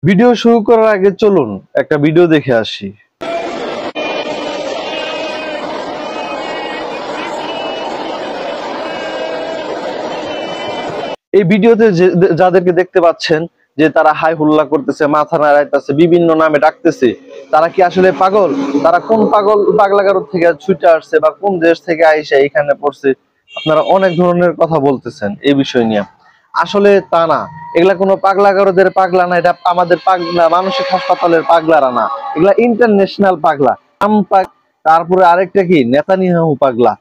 Video শুরু করার আগে চলুন একটা ভিডিও দেখে আসি। এই ভিডিওতে যাদেরকে দেখতে পাচ্ছেন যে তারা হাই হুল্লা করতেছে, মাথা নাড়াইতেছে, বিভিন্ন নামে ডাকতেছে, তারা কি আসলে পাগল? তারা কোন পাগলাগারদ থেকে ছুটে আসছে বা কোন দেশ থেকে আইসা এখানে পড়ছে? আপনারা অনেক ধরনের কথা বলতেছেন এই বিষয় নিয়ে। আসলে তা না, এগুলা কোনো পাগলাগারদের পাগলা না, এটা আমাদের পাগলা মানসিক হাসপাতালের পাগলারা না, এগুলা ইন্টারন্যাশনাল পাগলা। তারপরে আরেকটা কি নেতানিয়াহু পাগলা,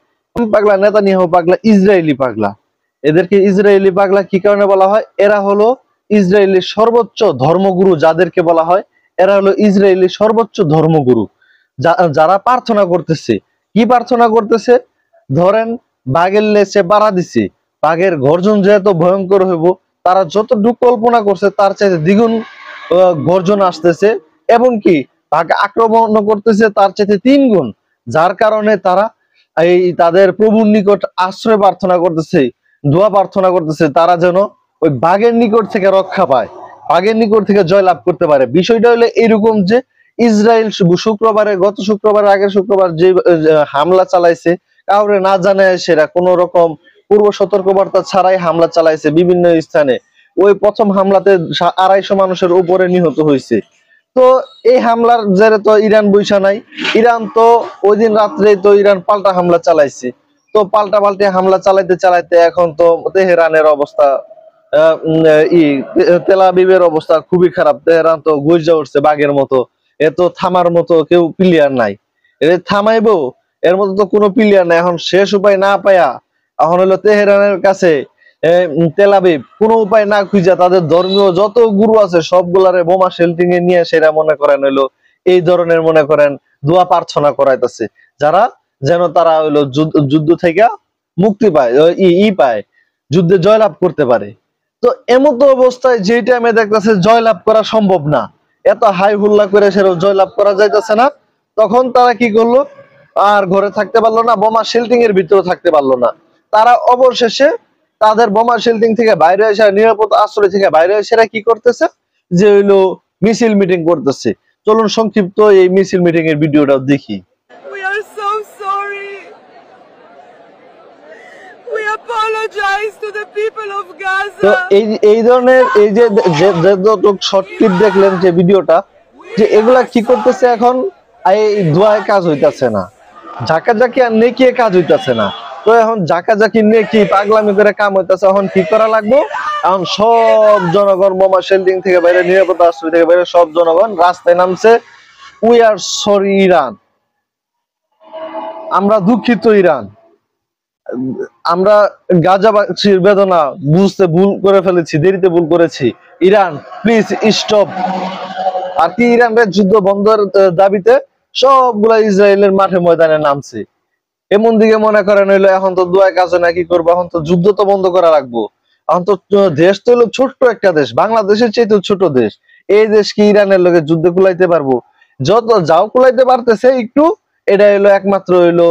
পাগলা নেতানিয়াহু পাগলা, ইসরায়েলি পাগলা। এদেরকে ইসরায়েলি পাগলা কি কারণে বলা হয়? এরা হলো ইসরায়েলের সর্বোচ্চ ধর্মগুরু, যাদেরকে বলা হয় এরা হলো ইসরায়েলের সর্বোচ্চ ধর্মগুরু। যারা প্রার্থনা করতেছে, কি প্রার্থনা করতেছে? ধরেন বাঘের লেজে বাড়া দিছে, বাঘের গর্জন যেহেতু ভয়ঙ্কর হইব, তারা যতটুকু কল্পনা করছে তার চাইতে দ্বিগুণ গর্জন আসতেছে, এবং কি বাঘ আক্রমণ করতেছে তার চাইতে 3 গুণ। যার কারণে তারা এই তাদের প্রভুর নিকট আশ্রয় প্রার্থনা করতেছে, দোয়া প্রার্থনা করতেছে, তারা যেন ওই বাঘের নিকট থেকে রক্ষা পায়, বাঘের নিকট থেকে জয় লাভ করতে পারে। বিষয়টা হলো এরকম যে ইসরায়েল গত শুক্রবারে আগের শুক্রবার যে হামলা চালাইছে, কাউরে না জানায় সেরা কোন রকম পূর্ব সতর্কবার্তা ছাড়াই হামলা চালাইছে বিভিন্ন স্থানে। ওই প্রথম হামলাতে 250 মানুষের উপরে নিহত হয়েছে। তো এই হামলার জেরে তো ইরান বইসা নাই, ইরান তো ওই দিন রাত্রে তো ইরান পাল্টা হামলা চালাইছে। তো পাল্টা হামলা চালাইতে চালাইতে এখন তো তেহরানের অবস্থা, তেল আবিবের অবস্থা খুবই খারাপ। তেহরান তো গর্জে উঠছে বাঘের মতো, এ তো থামার মতো কেউ প্লেয়ার নাই, এর থামাইবো এর মতো তো কোনো প্লেয়ার নাই। এখন শেষ উপায় না পায়া এখন হলো তেহরানের কাছে তেল আবিব কোনো উপায় না খুঁজা তাদের ধর্মীয় যত গুরু আছে সবগুলারে বোমা শেল্টিং এ নিয়ে সেরা মনে করেন হইলো এই ধরনের মনে করেন দোয়া প্রার্থনা করাইতেছে, যারা যেন তারা হইলো যুদ্ধ থেকে মুক্তি পায়, পায়, যুদ্ধে জয়লাভ করতে পারে। তো এমতো অবস্থায় যে টাইমে দেখতেছে জয়লাভ করা সম্ভব না, এত হাই হুল্লা করে সেরকম জয়লাভ করা যাইতেছে না, তখন তারা কি করলো? আর ঘরে থাকতে পারলো না, বোমা শেল্টিং এর ভিতরে থাকতে পারলো না। তারা অবশেষে তাদের বোমা শেল্টিং থেকে বাইরে এসে, নিরাপদ আশ্রয় থেকে বাইরে এসে কি করতেছে? যে হইলো মিছিল মিটিং করতেছে। চলুন সংক্ষিপ্ত এই মিছিল মিটিং এর ভিডিওটাও দেখি। We are so sorry. We apologize to the people of Gaza. তো এই ধরনের এই যে শর্ট ক্লিপ দেখলেন যে ভিডিওটা, যে এগুলা কি করতেছে এখন? এই দোয়ায় কাজ হইতাছে না, ঝাঁকাঝাঁকি আর নেকি কাজ হইতাছে না। তো এখন ঝাঁকাঝাঁকি নেকি পাগলামি করে কাম হইতাছে। এখন কি করা লাগবে? এখন সব জনগণ বোমা শেল্টিং থেকে বাইরে, নিরাপদ আশ্রয় থেকে বাইরে সব জনগণ রাস্তায় নামছে। উই আর সরি ইরান, আমরা দুঃখিত ইরান, আমরা গাজাবাসীর বেদনা বুঝতে ভুল করে ফেলেছি, দেরিতে ভুল করেছি। Iran please stop. আর কি ইরানের যুদ্ধ বন্ধের দাবিতে সবগুলা ইসরায়েলের মাঠে ময়দানে নামছে। এমন দিকে মনে করেন হইলো এখন তো দোয়া কাজে না, কি করবো? এখন তো যুদ্ধ তো বন্ধ করা লাগবো। এখন তো দেশ তো হলো ছোট্ট একটা দেশ, বাংলাদেশের চেয়ে তো ছোট দেশ। এই দেশ কি ইরানের লোকের যুদ্ধে কুলাইতে পারবো? যত যাও কুলাইতে পারতেছে একটু, এটা হইলো একমাত্র হইলো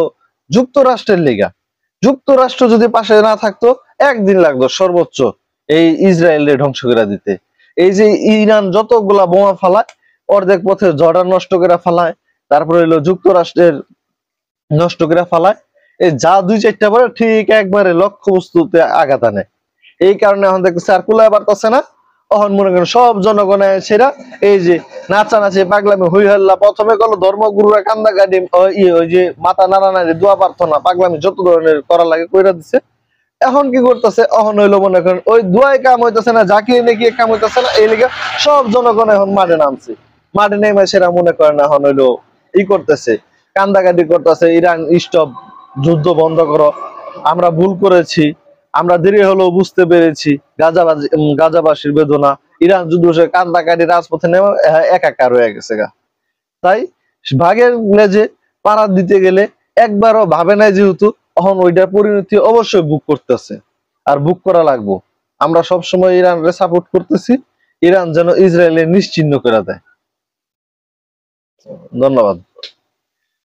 যুক্তরাষ্ট্রের লিগা। যুক্তরাষ্ট্র যদি পাশে না থাকতো, একদিন লাগতো সর্বোচ্চ এই ইসরায়েলের ধ্বংস করে দিতে। এই যে ইরান যতগুলা বোমা ফালায়, অর্ধেক পথে জর্ডান নষ্ট করে ফালায়, তারপরে হইলো যুক্তরাষ্ট্রের নষ্ট করে ফালায়। এই যা 2-4টা পরে ঠিক একবারে লক্ষ্য বস্তুতে আঘাত আনে। এই কারণে এখন দেখতেছে আর কুলায় পারতেছে না। তখন মনে করেন সব জনগণের সেরা এই যে নাচানাচি পাগলামি হই হল্লা, প্রথমে করলো ধর্মগুরুরা কান্দাকাটি, ওই যে মাথা নাড়ানাড়ি, দোয়া প্রার্থনা, পাগলামি যত ধরনের করা লাগে কইরা দিচ্ছে। এখন কি করতেছে? এখন হইলো মনে করেন ওই দোয়ায় কাম হইতেছে না, জাকিয়ে নাকি কাম হইতেছে না, এই লিগে সব জনগণ এখন মাঠে নামছে। মাঠে নেমে সেরা মনে করেন এখন হইলো করতেছে, কান্দাকাটি করতেছে, ইরান স্টপ, যুদ্ধ বন্ধ করো, আমরা ভুল করেছি, আমরা দেরি হলেও বুঝতে পেরেছি গাজাবাসীর বেদনা। ইরান যুদ্ধ কান্দাকাটি রাজপথে নেমে একাকার হয়ে গেছে গা। তাই ভাগের লেজে পাড়া দিতে গেলে একবারও ভাবে নাই, যেহেতু এখন ওইটার পরিণতি অবশ্যই বুক করতেছে, আর বুক করা লাগবো। আমরা সবসময় ইরানকে সাপোর্ট করতেছি, ইরান যেন ইসরায়েলের নিশ্চিহ্ন করে দেয়। ধন্যবাদ।